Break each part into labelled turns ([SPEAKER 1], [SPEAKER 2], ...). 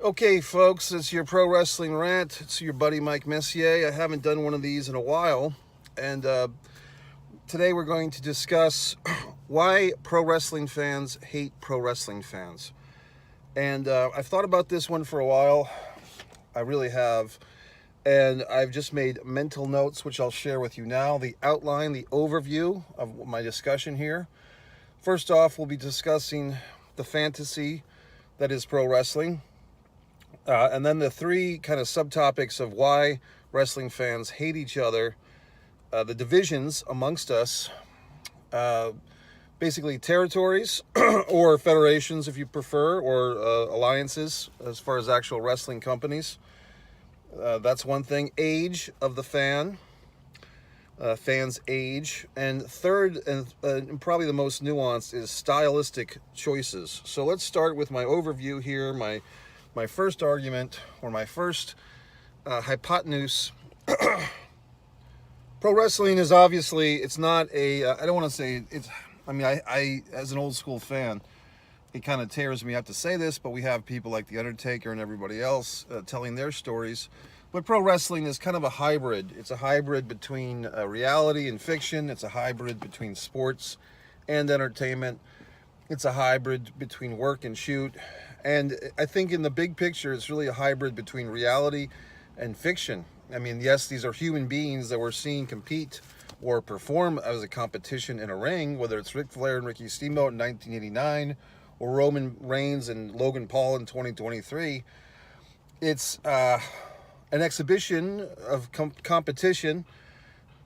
[SPEAKER 1] Okay, folks, it's your pro wrestling rant. It's your buddy Mike Messier. I haven't done one of these in a while, and today we're going to discuss why pro wrestling fans hate pro wrestling fans. And I've thought about this one for a while. I really have. And I've just made mental notes, which I'll share with you now. The outline, the overview of my discussion here. First off, we'll be discussing the fantasy that is pro wrestling. And then the three kind of subtopics of why wrestling fans hate each other, the divisions amongst us, basically territories or federations if you prefer, or alliances as far as actual wrestling companies. That's one thing. Age of the fan, fans' age. And third, and probably the most nuanced, is stylistic choices. So let's start with my overview here, my first argument, or my first hypotenuse. Pro wrestling is obviously, it's not a, I don't want to say, it's, I mean, I as an old school fan, it kind of tears me up to say this, but we have people like The Undertaker and everybody else telling their stories. But pro wrestling is kind of a hybrid. It's a hybrid between reality and fiction. It's a hybrid between sports and entertainment. It's a hybrid between work and shoot. And I think in the big picture, it's really a hybrid between reality and fiction. I mean, yes, these are human beings that we're seeing compete or perform as a competition in a ring, whether it's Ric Flair and Ricky Steamboat in 1989 or Roman Reigns and Logan Paul in 2023. It's an exhibition of competition,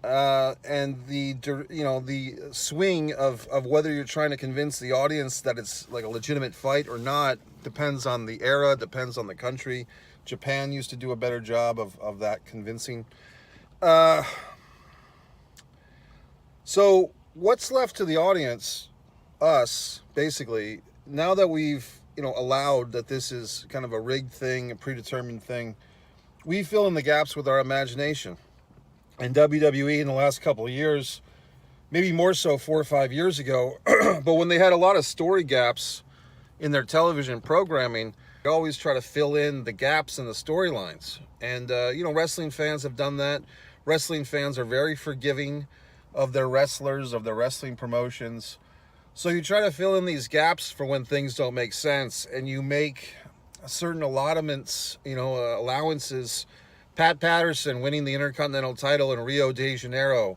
[SPEAKER 1] and the swing of whether you're trying to convince the audience that it's like a legitimate fight or not depends on the era, depends on the country. Japan used to do a better job of that convincing. So what's left to the audience, us, basically, now that we've allowed that this is kind of a rigged thing, a predetermined thing, we fill in the gaps with our imagination. And WWE in the last couple of years, maybe more so 4 or 5 years ago, but when they had a lot of story gaps in their television programming, they always try to fill in the gaps in the storylines. And, wrestling fans have done that. Wrestling fans are very forgiving of their wrestlers, of their wrestling promotions. So you try to fill in these gaps for when things don't make sense, and you make certain allotments, allowances. Pat Patterson winning the Intercontinental title in Rio de Janeiro.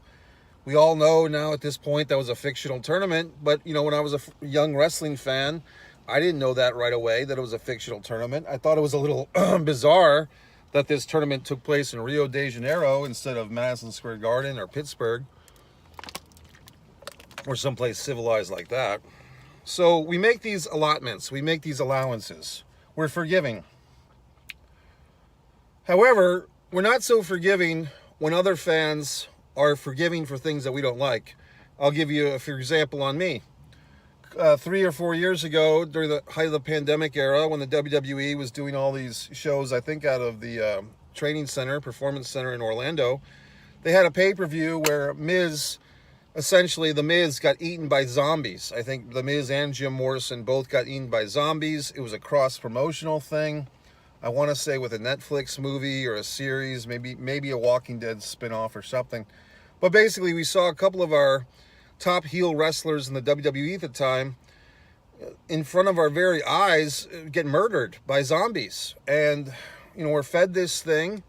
[SPEAKER 1] We all know now at this point that was a fictional tournament, but when I was a young wrestling fan, I didn't know that right away, that it was a fictional tournament. I thought it was a little bizarre that this tournament took place in Rio de Janeiro instead of Madison Square Garden or Pittsburgh or someplace civilized like that. So we make these allotments, we make these allowances. We're forgiving. However, we're not so forgiving when other fans are forgiving for things that we don't like. I'll give you, for example, on me. 3 or 4 years ago, during the height of the pandemic era, when the WWE was doing all these shows, I think out of the training center, performance center in Orlando, they had a pay-per-view where essentially the Miz got eaten by zombies. I think the Miz and Jim Morrison both got eaten by zombies. It was a cross-promotional thing. I want to say with a Netflix movie or a series, maybe a Walking Dead spinoff or something. But basically, we saw a couple of our top heel wrestlers in the WWE at the time, in front of our very eyes, get murdered by zombies. And, we're fed this thing.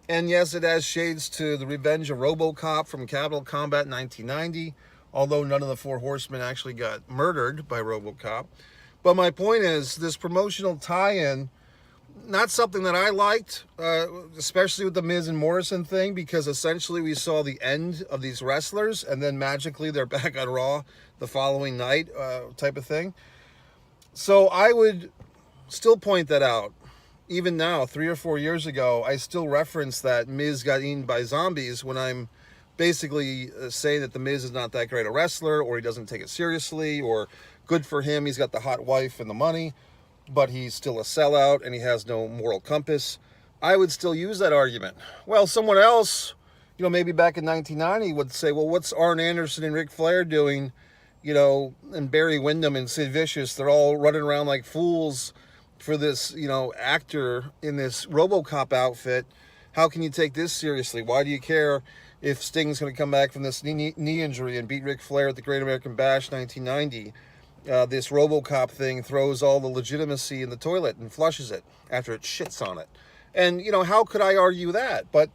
[SPEAKER 1] And yes, it has shades to the Revenge of RoboCop from Capital Combat 1990, although none of the Four Horsemen actually got murdered by RoboCop. But my point is, this promotional tie-in, not something that I liked, especially with the Miz and Morrison thing, because essentially we saw the end of these wrestlers and then magically they're back on Raw the following night, type of thing. So I would still point that out. Even now, 3 or 4 years ago, I still reference that Miz got eaten by zombies when I'm basically saying that the Miz is not that great a wrestler, or he doesn't take it seriously, or good for him, he's got the hot wife and the money, but he's still a sellout and he has no moral compass. I would still use that argument. Well, someone else, maybe back in 1990 would say, well, what's Arn Anderson and Ric Flair doing? And Barry Windham and Sid Vicious, they're all running around like fools for this, actor in this RoboCop outfit. How can you take this seriously? Why do you care if Sting's going to come back from this knee injury and beat Ric Flair at the Great American Bash 1990? This RoboCop thing throws all the legitimacy in the toilet and flushes it after it shits on it. And, how could I argue that? But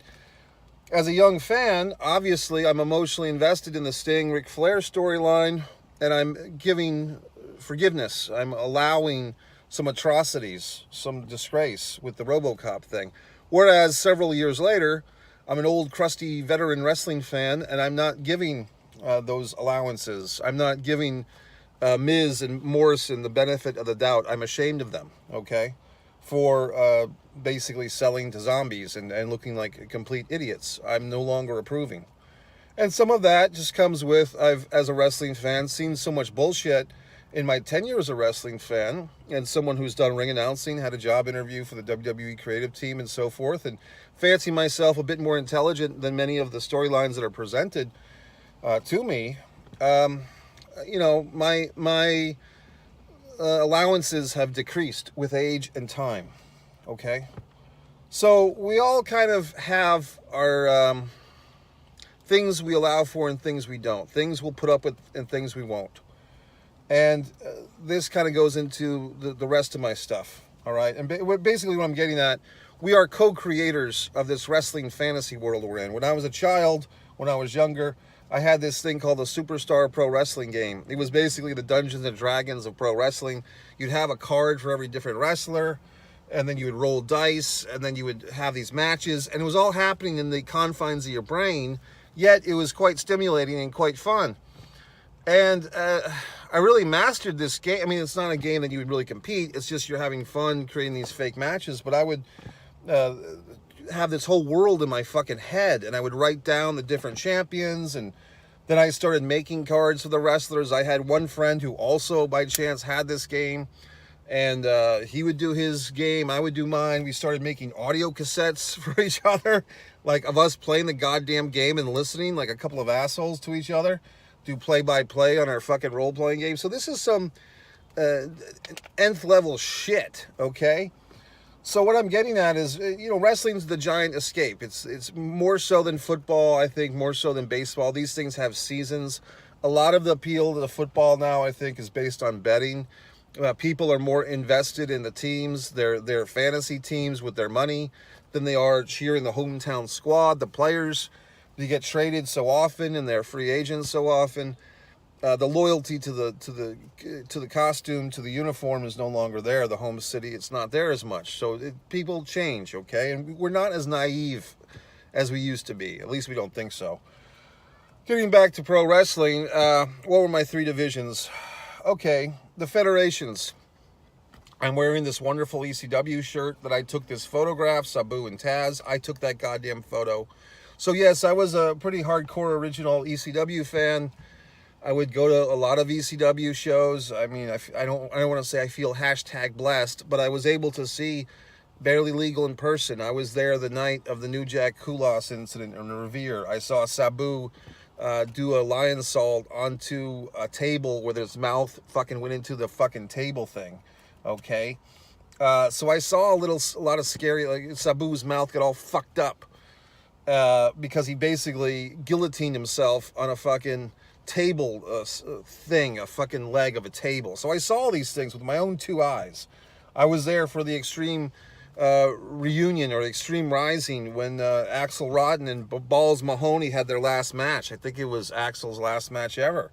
[SPEAKER 1] as a young fan, obviously I'm emotionally invested in the Sting Ric Flair storyline, and I'm giving forgiveness. I'm allowing some atrocities, some disgrace with the RoboCop thing. Whereas several years later, I'm an old, crusty, veteran wrestling fan, and I'm not giving those allowances. I'm not giving Miz and Morrison the benefit of the doubt. I'm ashamed of them, okay, for basically selling to zombies and looking like complete idiots. I'm no longer approving. And some of that just comes with, I've, as a wrestling fan, seen so much bullshit in my tenure as a wrestling fan, and someone who's done ring announcing, had a job interview for the WWE creative team and so forth, and fancy myself a bit more intelligent than many of the storylines that are presented to me. My allowances have decreased with age and time, okay? So we all kind of have our things we allow for and things we don't. Things we'll put up with and things we won't. And this kind of goes into the rest of my stuff, all right? And basically what I'm getting at, we are co-creators of this wrestling fantasy world we're in. When I was a child, when I was younger, I had this thing called the Superstar Pro Wrestling game. It was basically the Dungeons and Dragons of pro wrestling. You'd have a card for every different wrestler, and then you would roll dice, and then you would have these matches, and it was all happening in the confines of your brain, yet it was quite stimulating and quite fun. And I really mastered this game. I mean, it's not a game that you would really compete. It's just you're having fun creating these fake matches. But I would have this whole world in my fucking head, and I would write down the different champions, and then I started making cards for the wrestlers. I had one friend who also, by chance, had this game, and he would do his game, I would do mine. We started making audio cassettes for each other, like of us playing the goddamn game and listening like a couple of assholes to each other. Do play-by-play on our fucking role-playing game. So this is some nth level shit, okay? So what I'm getting at is, wrestling's the giant escape. It's more so than football, I think, more so than baseball. These things have seasons. A lot of the appeal to the football now, I think, is based on betting. People are more invested in the teams, their fantasy teams with their money, than they are cheering the hometown squad, the players. They get traded so often, and they're free agents so often. The loyalty to the costume, to the uniform is no longer there. The home city, it's not there as much. So people change, okay? And we're not as naive as we used to be. At least we don't think so. Getting back to pro wrestling, what were my three divisions? Okay, the federations. I'm wearing this wonderful ECW shirt that I took this photograph, Sabu and Taz. I took that goddamn photo. So yes, I was a pretty hardcore original ECW fan. I would go to a lot of ECW shows. I mean, I don't want to say I feel #blessed, but I was able to see Barely Legal in person. I was there the night of the New Jack Kulas incident in Revere. I saw Sabu do a lion salt onto a table where his mouth fucking went into the fucking table thing. Okay, so I saw a lot of scary, like Sabu's mouth got all fucked up. Because he basically guillotined himself on a fucking table thing, a fucking leg of a table. So I saw these things with my own two eyes. I was there for the Extreme reunion, or Extreme Rising, when Axel Rotten and Balls Mahoney had their last match. I think it was Axel's last match ever.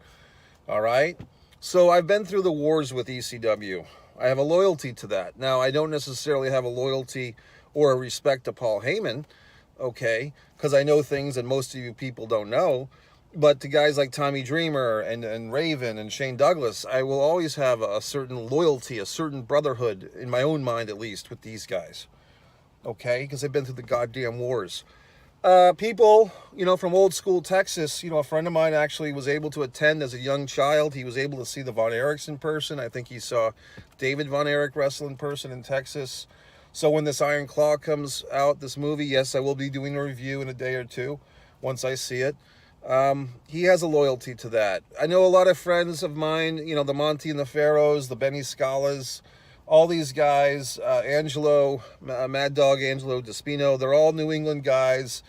[SPEAKER 1] All right? So I've been through the wars with ECW. I have a loyalty to that. Now, I don't necessarily have a loyalty or a respect to Paul Heyman, okay, because I know things that most of you people don't know. But to guys like Tommy Dreamer and Raven and Shane Douglas, I will always have a certain loyalty, a certain brotherhood, in my own mind at least, with these guys. Okay, because I've been through the goddamn wars. People, from old school Texas, a friend of mine actually was able to attend as a young child. He was able to see the Von Erichs in person. I think he saw David Von Erich wrestle in person in Texas. So when this Iron Claw comes out, this movie, yes, I will be doing a review in a day or two once I see it. He has a loyalty to that. I know a lot of friends of mine, the Monty and the Pharaohs, the Benny Scalas, all these guys, Mad Dog Angelo Despino, they're all New England guys.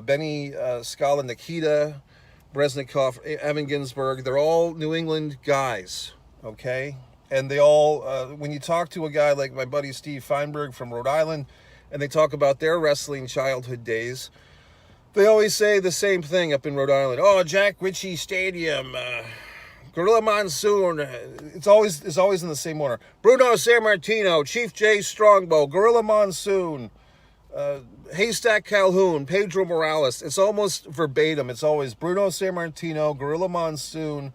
[SPEAKER 1] Benny Scala, Nikita Breznikov, Evan Ginsberg, they're all New England guys, okay? And they all, when you talk to a guy like my buddy Steve Feinberg from Rhode Island, and they talk about their wrestling childhood days, they always say the same thing up in Rhode Island. Oh, Jack Ritchie Stadium, Gorilla Monsoon. It's always in the same order. Bruno Sammartino, Chief Jay Strongbow, Gorilla Monsoon, Haystack Calhoun, Pedro Morales. It's almost verbatim. It's always Bruno Sammartino, Gorilla Monsoon,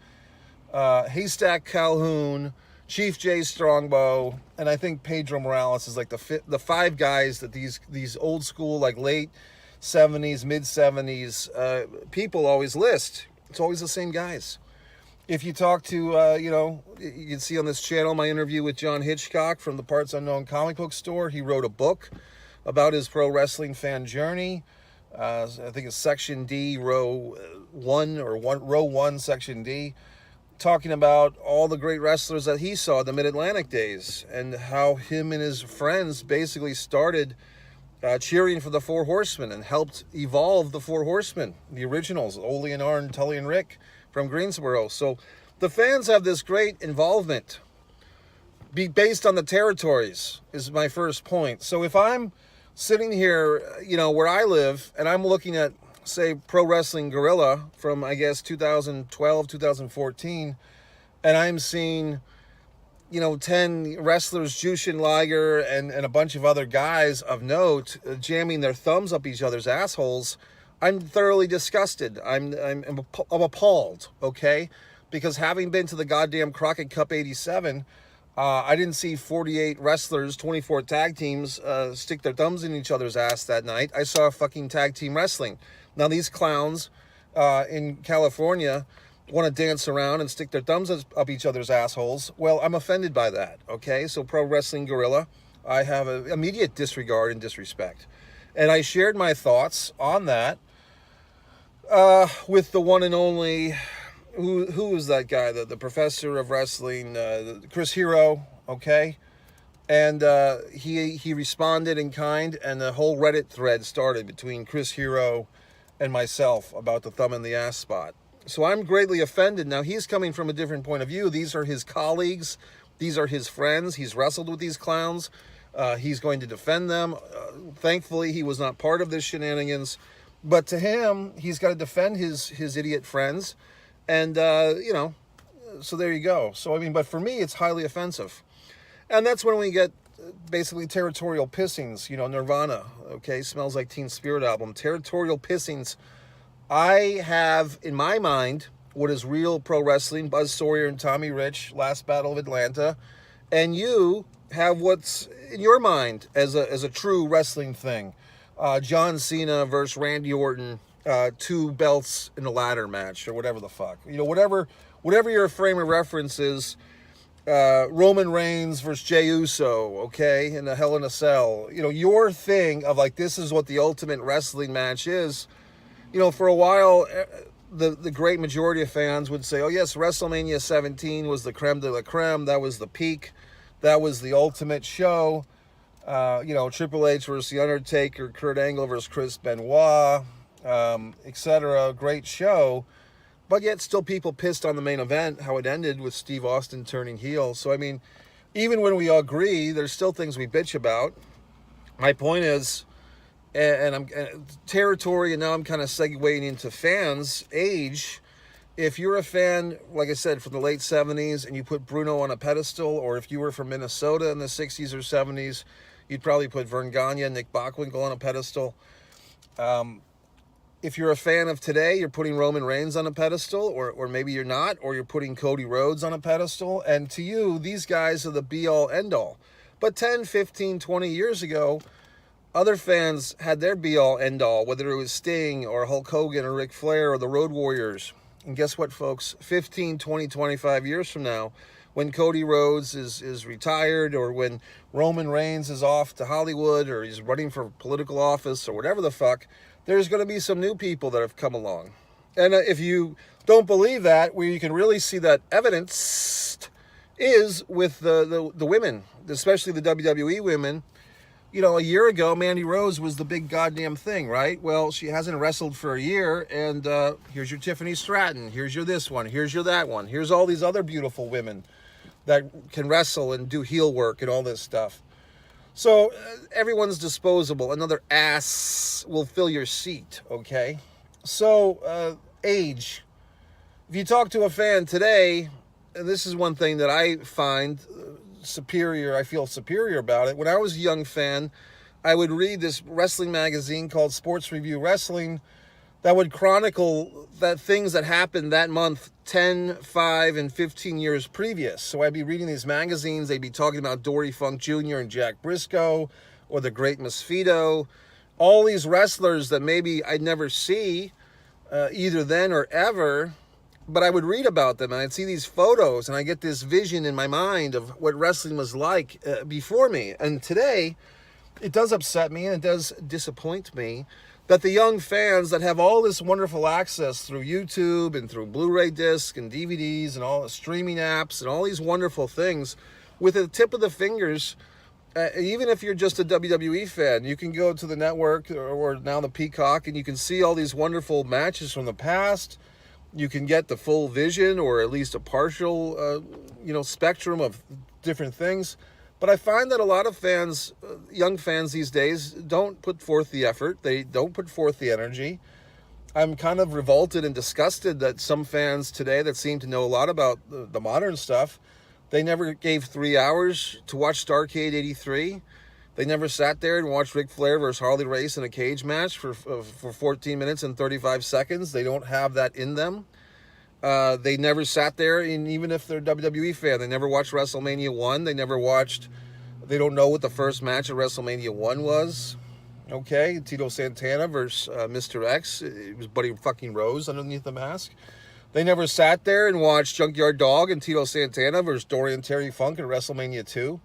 [SPEAKER 1] Haystack Calhoun, Chief Jay Strongbow, and I think Pedro Morales is like the five guys that these old school, like late 70s, mid 70s people always list. It's always the same guys. If you talk to, you can see on this channel my interview with John Hitchcock from the Parts Unknown comic book store. He wrote a book about his pro wrestling fan journey. I think it's Section D, Row 1, Section D, talking about all the great wrestlers that he saw in the Mid-Atlantic days and how him and his friends basically started cheering for the Four Horsemen and helped evolve the Four Horsemen, the originals, Ole and Arn, Tully and Rick from Greensboro. So the fans have this great involvement based on the territories is my first point. So if I'm sitting here, where I live, and I'm looking at, say, Pro Wrestling Guerrilla from, I guess, 2012, 2014, and I'm seeing, 10 wrestlers, Jushin Liger and a bunch of other guys of note jamming their thumbs up each other's assholes, I'm thoroughly disgusted. I'm appalled, okay? Because having been to the goddamn Crockett Cup 87, I didn't see 48 wrestlers, 24 tag teams stick their thumbs in each other's ass that night. I saw fucking tag team wrestling. Now these clowns in California want to dance around and stick their thumbs up each other's assholes. Well, I'm offended by that, okay? So Pro Wrestling Guerrilla, I have an immediate disregard and disrespect. And I shared my thoughts on that with the one and only, who was that guy, the professor of wrestling, Chris Hero, okay? And he responded in kind, and the whole Reddit thread started between Chris Hero and myself about the thumb in the ass spot. So I'm greatly offended. Now, he's coming from a different point of view. These are his colleagues. These are his friends. He's wrestled with these clowns. He's going to defend them. Thankfully, he was not part of this shenanigans. But to him, he's got to defend his idiot friends. And, so there you go. So, I mean, but for me, it's highly offensive. And that's when we get basically territorial pissings, Nirvana, okay? Smells Like Teen Spirit album. Territorial pissings. I have, in my mind, what is real pro wrestling, Buzz Sawyer and Tommy Rich, Last Battle of Atlanta. And you have what's in your mind as a true wrestling thing. John Cena versus Randy Orton, 2 belts in a ladder match, or whatever the fuck. Whatever your frame of reference is, Roman Reigns versus Jey Uso, okay, in a Hell in a Cell. Your thing of like, this is what the ultimate wrestling match is. For a while, the great majority of fans would say, oh yes, WrestleMania 17 was the creme de la creme. That was the peak. That was the ultimate show. Triple H versus The Undertaker, Kurt Angle versus Chris Benoit, etc. Great show. But yet still people pissed on the main event, how it ended with Steve Austin turning heel. So, I mean, even when we agree, there's still things we bitch about. My point is, and I'm territory, and now I'm kind of segueing into fans' age. If you're a fan, like I said, from the late 70s, and you put Bruno on a pedestal, or if you were from Minnesota in the 60s or 70s, you'd probably put Vern Gagne, Nick Bockwinkel on a pedestal. If you're a fan of today, you're putting Roman Reigns on a pedestal, or maybe you're not, or you're putting Cody Rhodes on a pedestal. And to you, these guys are the be-all, end-all. But 10, 15, 20 years ago, other fans had their be-all, end-all, whether it was Sting or Hulk Hogan or Ric Flair or the Road Warriors. And guess what, folks? 15, 20, 25 years from now, when Cody Rhodes is retired, or when Roman Reigns is off to Hollywood, or he's running for political office, or whatever the fuck, there's going to be some new people that have come along. And if you don't believe that, where you can really see that evidenced is with the women, especially the WWE women. You know, a year ago, Mandy Rose was the big goddamn thing, right? Well, she hasn't wrestled for a year, and here's your Tiffany Stratton, here's your this one, here's your that one, here's all these other beautiful women that can wrestle and do heel work and all this stuff. So everyone's disposable. Another ass will fill your seat, okay? So age. If you talk to a fan today, and this is one thing that I find superior, I feel superior about it. When I was a young fan, I would read this wrestling magazine called Sports Review Wrestling that would chronicle that things that happened that month 10, 5, and 15 years previous. So I'd be reading these magazines, they'd be talking about Dory Funk Jr. and Jack Briscoe, or the Great Mosquito, all these wrestlers that maybe I'd never see either then or ever, but I would read about them and I'd see these photos and I get this vision in my mind of what wrestling was like before me. And today, it does upset me and it does disappoint me that the young fans that have all this wonderful access through YouTube and through Blu-ray discs and DVDs and all the streaming apps and all these wonderful things, with the tip of the fingers, even if you're just a WWE fan, you can go to the network or now the Peacock and you can see all these wonderful matches from the past. You can get the full vision or at least a partial, spectrum of different things. But I find that a lot of fans, young fans these days, don't put forth the effort. They don't put forth the energy. I'm kind of revolted and disgusted that some fans today that seem to know a lot about the modern stuff, they never gave 3 hours to watch Starrcade 83. They never sat there and watched Ric Flair versus Harley Race in a cage match for 14 minutes and 35 seconds. They don't have that in them. They never sat there, and even if they're a WWE fan, they never watched WrestleMania 1. They don't know what the first match of WrestleMania 1 was. Okay, Tito Santana versus Mr. X. It was Buddy fucking Rose underneath the mask. They never sat there and watched Junkyard Dog and Tito Santana versus Dorian Terry Funk at WrestleMania 2.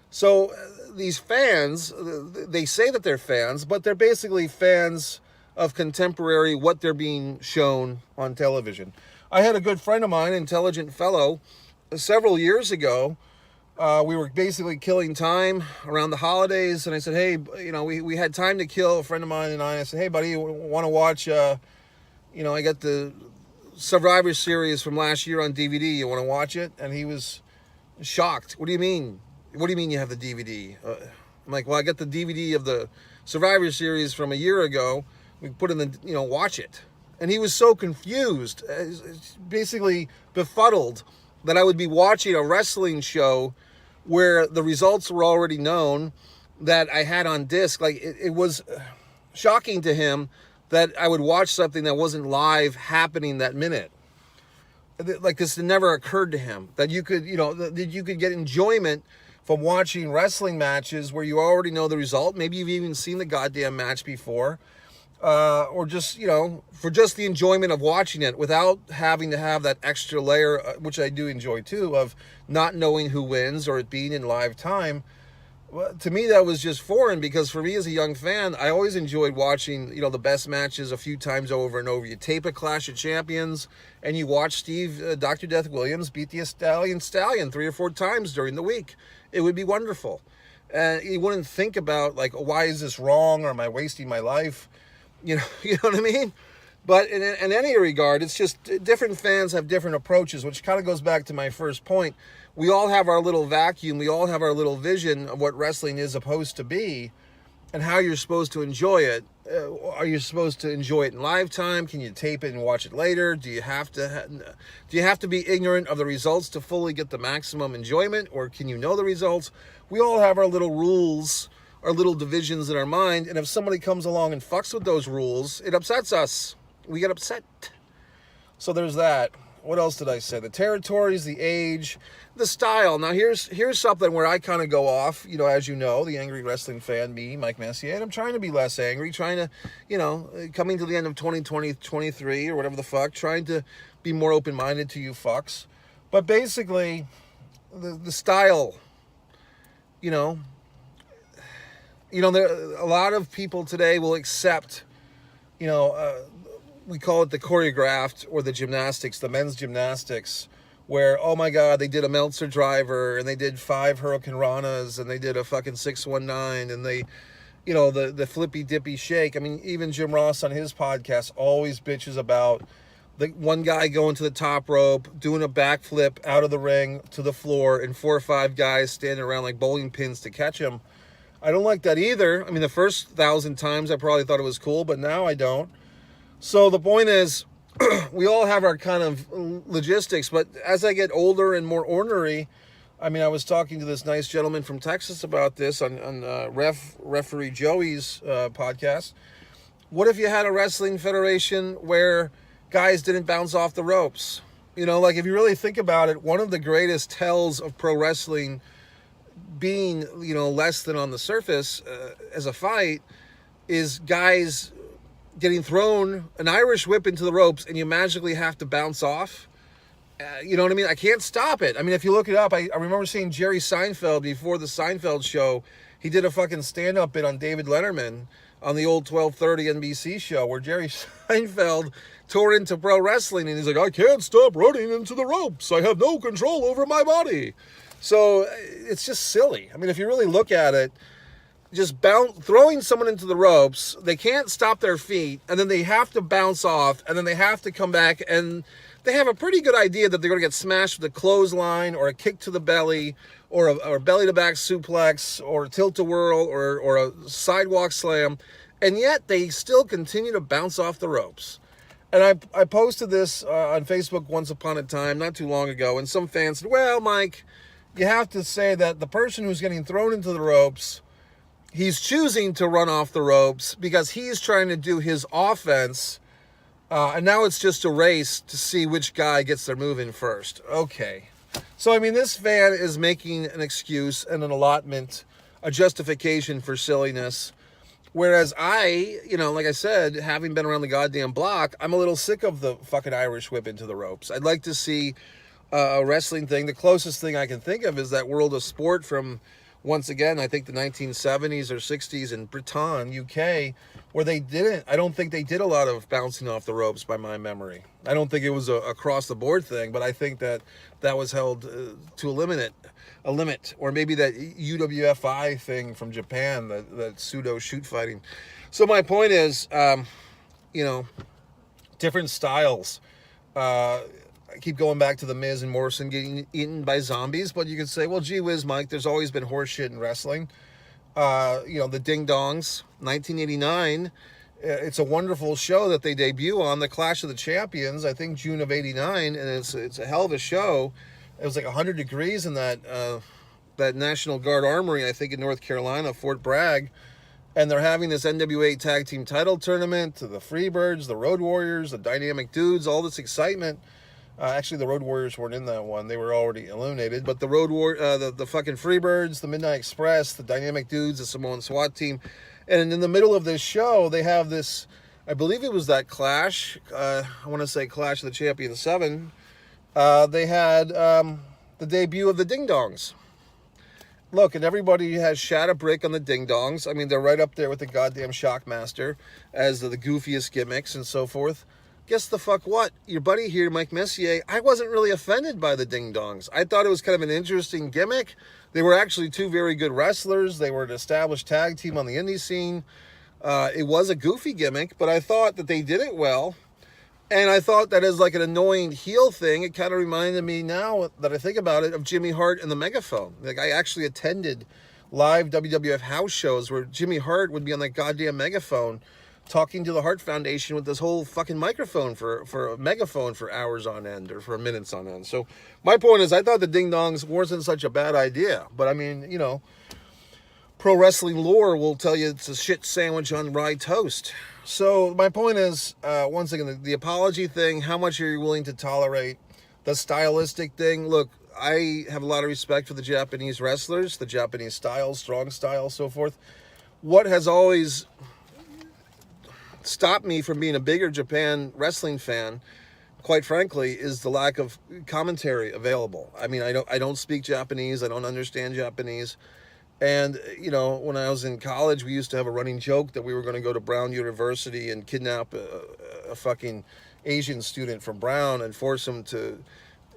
[SPEAKER 1] So these fans, they say that they're fans, but they're basically fans of contemporary what they're being shown on television. I had a good friend of mine, intelligent fellow, several years ago. We were basically killing time around the holidays, and I said, hey, we had time to kill, a friend of mine and I said, hey, buddy, you want to watch, I got the Survivor Series from last year on DVD. You want to watch it? And he was shocked. What do you mean? What do you mean you have the DVD? I'm like, well, I got the DVD of the Survivor Series from a year ago. We put in the, watch it. And he was so confused, basically befuddled, that I would be watching a wrestling show where the results were already known, that I had on disc. Like, it was shocking to him that I would watch something that wasn't live happening that minute. Like, this never occurred to him, that you could, that you could get enjoyment from watching wrestling matches where you already know the result. Maybe you've even seen the goddamn match before. Or just, for just the enjoyment of watching it without having to have that extra layer, which I do enjoy too, of not knowing who wins or it being in live time. Well, to me, that was just foreign, because for me as a young fan, I always enjoyed watching, the best matches a few times over and over. You tape a Clash of Champions and you watch Dr. Death Williams beat the Stallion 3 or 4 times during the week. It would be wonderful. And you wouldn't think about, like, why is this wrong, or am I wasting my life? You know what I mean? But in any regard, it's just different fans have different approaches, which kind of goes back to my first point. We all have our little vacuum. We all have our little vision of what wrestling is supposed to be and how you're supposed to enjoy it. Are you supposed to enjoy it in live time? Can you tape it and watch it later? Do you have to be ignorant of the results to fully get the maximum enjoyment, or can you know the results? We all have our little rules, our little divisions in our mind, and if somebody comes along and fucks with those rules, it upsets us. We get upset. So there's that. What else did I say? The territories, the age, the style. Now here's something where I kind of go off, as you know, the angry wrestling fan, me, Mike Messier, and I'm trying to be less angry, trying to, coming to the end of 2023 or whatever the fuck, trying to be more open-minded to you fucks. But basically, the style, there, a lot of people today will accept, we call it the choreographed or the gymnastics, the men's gymnastics, where, oh my God, they did a Meltzer driver and they did 5 Hurricane Ranas and they did a fucking 619 and they, the flippy dippy shake. I mean, even Jim Ross on his podcast always bitches about the one guy going to the top rope, doing a backflip out of the ring to the floor, and 4 or 5 guys standing around like bowling pins to catch him. I don't like that either. I mean, the first 1,000 times I probably thought it was cool, but now I don't. So the point is, we all have our kind of logistics, but as I get older and more ornery, I mean, I was talking to this nice gentleman from Texas about this on Referee Joey's podcast. What if you had a wrestling federation where guys didn't bounce off the ropes? Like if you really think about it, one of the greatest tells of pro wrestling being, less than on the surface as a fight is guys getting thrown an Irish whip into the ropes and you magically have to bounce off. You know what I mean? I can't stop it. I mean, if you look it up, I remember seeing Jerry Seinfeld before the Seinfeld show. He did a fucking stand-up bit on David Letterman on the old 12:30 NBC show where Jerry Seinfeld tore into pro wrestling and he's like, I can't stop running into the ropes. I have no control over my body. So it's just silly. I mean, if you really look at it, just throwing someone into the ropes, they can't stop their feet, and then they have to bounce off, and then they have to come back, and they have a pretty good idea that they're going to get smashed with a clothesline or a kick to the belly or a belly-to-back suplex or a tilt-a-whirl or a sidewalk slam, and yet they still continue to bounce off the ropes. And I posted this on Facebook once upon a time, not too long ago, and some fans said, well, Mike, you have to say that the person who's getting thrown into the ropes, he's choosing to run off the ropes because he's trying to do his offense, and now it's just a race to see which guy gets their move in first. Okay. So, I mean, this fan is making an excuse and an allotment, a justification for silliness, whereas I, like I said, having been around the goddamn block, I'm a little sick of the fucking Irish whip into the ropes. I'd like to see a wrestling thing. The closest thing I can think of is that World of Sport from, once again, I think the 1970s or 60s in Britain, UK, where I don't think they did a lot of bouncing off the ropes by my memory. I don't think it was a across the board thing, but I think that was held to a limit, or maybe that UWFI thing from Japan, that pseudo shoot fighting. So my point is, different styles. I keep going back to the Miz and Morrison getting eaten by zombies, but you could say, well, gee whiz, Mike, there's always been horse shit in wrestling. The Ding Dongs, 1989, it's a wonderful show that they debut on, the Clash of the Champions, I think June of 89, and it's a hell of a show. It was like 100 degrees in that National Guard Armory, I think in North Carolina, Fort Bragg, and they're having this NWA Tag Team Title Tournament, the Freebirds, the Road Warriors, the Dynamic Dudes, all this excitement. Actually, the Road Warriors weren't in that one. They were already eliminated. But the the fucking Freebirds, the Midnight Express, the Dynamic Dudes, the Samoan SWAT team. And in the middle of this show, they have this, I believe it was that Clash. I want to say Clash of the Champions 7. They had the debut of the Ding Dongs. Look, and everybody has shat a brick on the Ding Dongs. I mean, they're right up there with the goddamn Shockmaster as the goofiest gimmicks and so forth. Guess the fuck what? Your buddy here, Mike Messier, I wasn't really offended by the Ding Dongs. I thought it was kind of an interesting gimmick. They were actually 2 very good wrestlers. They were an established tag team on the indie scene. It was a goofy gimmick, but I thought that they did it well. And I thought that as like an annoying heel thing, it kind of reminded me now that I think about it of Jimmy Hart and the Megaphone. Like I actually attended live WWF house shows where Jimmy Hart would be on that goddamn megaphone talking to the Hart Foundation with this whole fucking microphone for a megaphone for hours on end or for minutes on end. So my point is, I thought the Ding Dongs wasn't such a bad idea. But I mean, pro wrestling lore will tell you it's a shit sandwich on rye toast. So my point is, once again, the apology thing, how much are you willing to tolerate? The stylistic thing, look, I have a lot of respect for the Japanese wrestlers, the Japanese style, strong style, so forth. What has always stopped me from being a bigger Japan wrestling fan, quite frankly, is the lack of commentary available. I mean, I don't speak Japanese. I don't understand Japanese. And, when I was in college, we used to have a running joke that we were going to go to Brown University and kidnap a fucking Asian student from Brown and force him to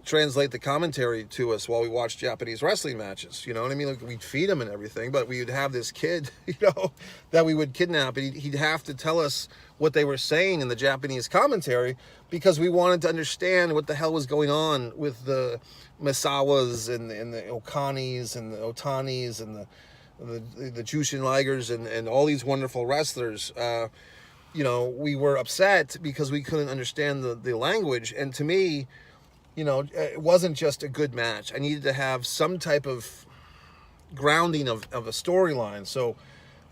[SPEAKER 1] translate the commentary to us while we watched Japanese wrestling matches. You know what I mean? Like, we'd feed him and everything, but we would have this kid, you know, that we would kidnap, and he'd have to tell us what they were saying in the Japanese commentary, because we wanted to understand what the hell was going on with the Misawas and the Okanis and the Otanis and the Jushin Ligers and all these wonderful wrestlers. You know, we were upset because we couldn't understand the language. And to me, you know, it wasn't just a good match. I needed to have some type of grounding of a storyline. So,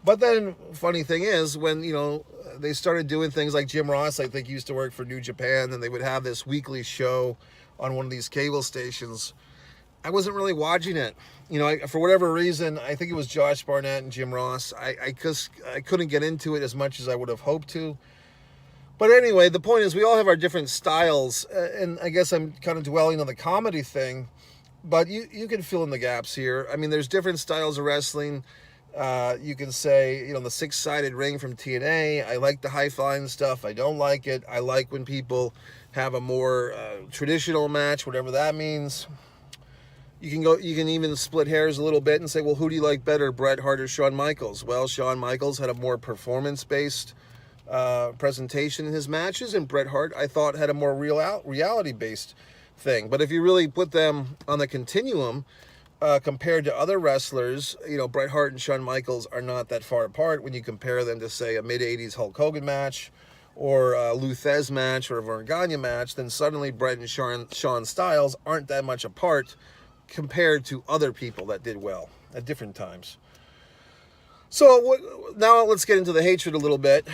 [SPEAKER 1] but then funny thing is, when, you know, they started doing things like Jim Ross, I think, used to work for New Japan, and they would have this weekly show on one of these cable stations. I wasn't really watching it. You know, for whatever reason, I think it was Josh Barnett and Jim Ross. I couldn't get into it as much as I would have hoped to. But anyway, the point is, we all have our different styles, and I guess I'm kind of dwelling on the comedy thing, but you can fill in the gaps here. I mean, there's different styles of wrestling. You can say, you know, the six-sided ring from TNA. I like the high-flying stuff. I don't like it. I like when people have a more traditional match, whatever that means. You can even split hairs a little bit and say, well, who do you like better, Bret Hart or Shawn Michaels? Well, Shawn Michaels had a more performance-based presentation in his matches, and Bret Hart, I thought, had a more reality-based thing. But if you really put them on the continuum, compared to other wrestlers, you know, Bret Hart and Shawn Michaels are not that far apart when you compare them to, say, a mid-'80s Hulk Hogan match, or a Lou Thesz match, or a Verne Gagne match. Then suddenly Bret and Shawn styles aren't that much apart compared to other people that did well at different times. So now let's get into the hatred a little bit.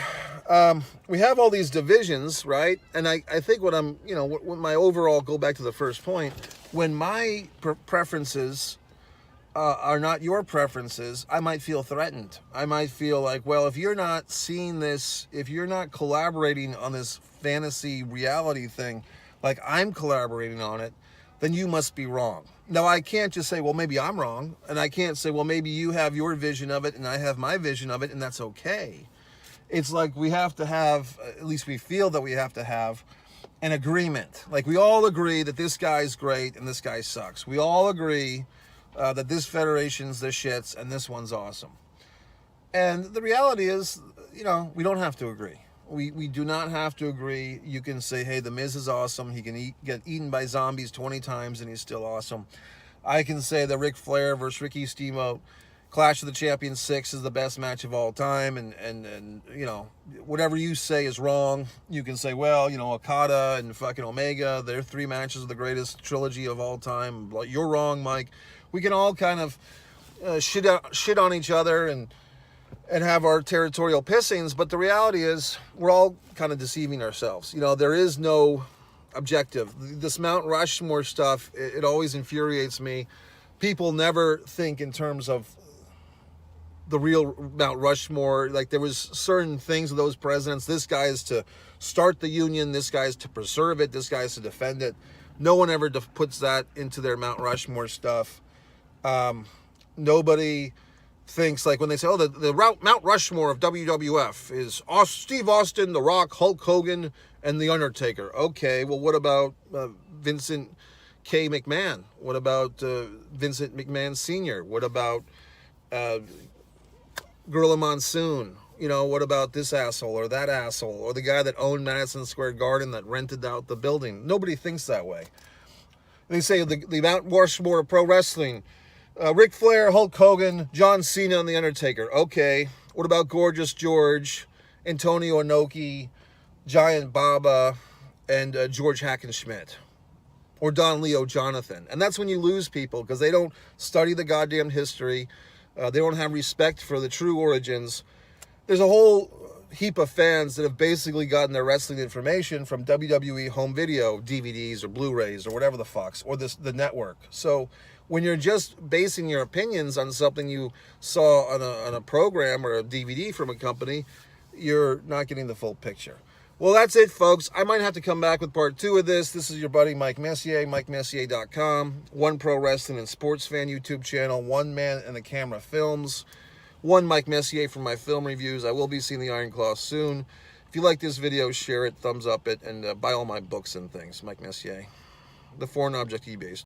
[SPEAKER 1] We have all these divisions, right? And I think what I'm, you know, when my overall, go back to the first point, when my preferences are not your preferences, I might feel threatened. I might feel like, well, if you're not seeing this, if you're not collaborating on this fantasy reality thing, like I'm collaborating on it, then you must be wrong. Now, I can't just say, well, maybe I'm wrong. And I can't say, well, maybe you have your vision of it and I have my vision of it, and that's okay. It's like we have to have, at least we feel that we have to have, an agreement. Like, we all agree that this guy's great and this guy sucks. We all agree that this federation's the shits and this one's awesome. And the reality is, you know, we don't have to agree. We do not have to agree. You can say, hey, The Miz is awesome. He can get eaten by zombies 20 times and he's still awesome. I can say that Ric Flair versus Ricky Steamboat Clash of the Champions 6 is the best match of all time. And you know, whatever you say is wrong. You can say, well, you know, Okada and fucking Omega, their 3 matches of the greatest trilogy of all time. You're wrong, Mike. We can all kind of shit on each other and have our territorial pissings, but the reality is we're all kind of deceiving ourselves. You know, there is no objective. This Mount Rushmore stuff, it always infuriates me. People never think in terms of the real Mount Rushmore. Like, there was certain things of those presidents. This guy is to start the Union. This guy is to preserve it. This guy is to defend it. No one ever puts that into their Mount Rushmore stuff. Nobody thinks, like, when they say, oh, the Mount Rushmore of WWF is Steve Austin, The Rock, Hulk Hogan, and The Undertaker. Okay, well, what about Vincent K. McMahon? What about Vincent McMahon Sr.? What about Gorilla Monsoon? You know, what about this asshole or that asshole? Or the guy that owned Madison Square Garden that rented out the building? Nobody thinks that way. They say the Mount Rushmore of pro wrestling, Ric Flair, Hulk Hogan, John Cena, and The Undertaker. Okay, what about Gorgeous George, Antonio Inoki, Giant Baba, and George Hackenschmidt? Or Don Leo Jonathan? And that's when you lose people, because they don't study the goddamn history. They don't have respect for the true origins. There's a whole heap of fans that have basically gotten their wrestling information from WWE home video, DVDs or Blu-rays or whatever the fucks, or the network. So when you're just basing your opinions on something you saw on a program or a DVD from a company, you're not getting the full picture. Well, that's it, folks. I might have to come back with part 2 of this. This is your buddy Mike Messier, MikeMessier.com, One Pro Wrestling and Sports Fan YouTube channel, One Man and the Camera Films, One Mike Messier for my film reviews. I will be seeing the Iron Claw soon. If you like this video, share it, thumbs up it, and buy all my books and things. Mike Messier. the foreign object e-based.